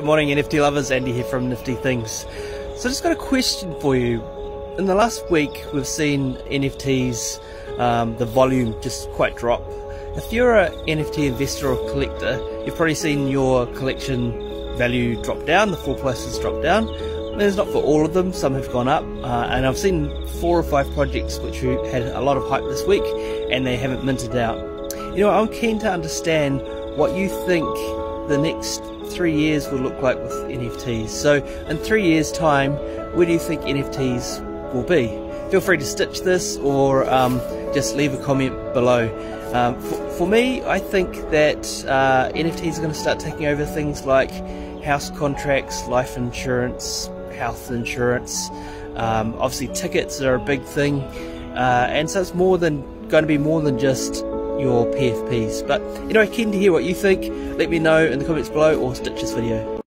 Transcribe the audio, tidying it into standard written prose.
morning NFT lovers, Andy here from Nifty Things. So I just got a question for you. In the last week we've seen NFTs, the volume just quite drop. If you're an NFT investor or collector, you've probably seen your collection value drop down, the floor prices drop down. It's not for all of them, some have gone up, and I've seen 4 or 5 projects which had a lot of hype this week and they haven't minted out. You know, I'm keen to understand what you think the next 3 years will look like with NFTs. So in 3 years time, where do you think NFTs will be? Feel free to stitch this or just leave a comment below. For me, I think that NFTs are going to start taking over things like house contracts, life insurance, health insurance. Obviously tickets are a big thing, and so it's going to be more than just your PFPs. But anyway, keen to hear what you think. Let me know in the comments below or stitch this video.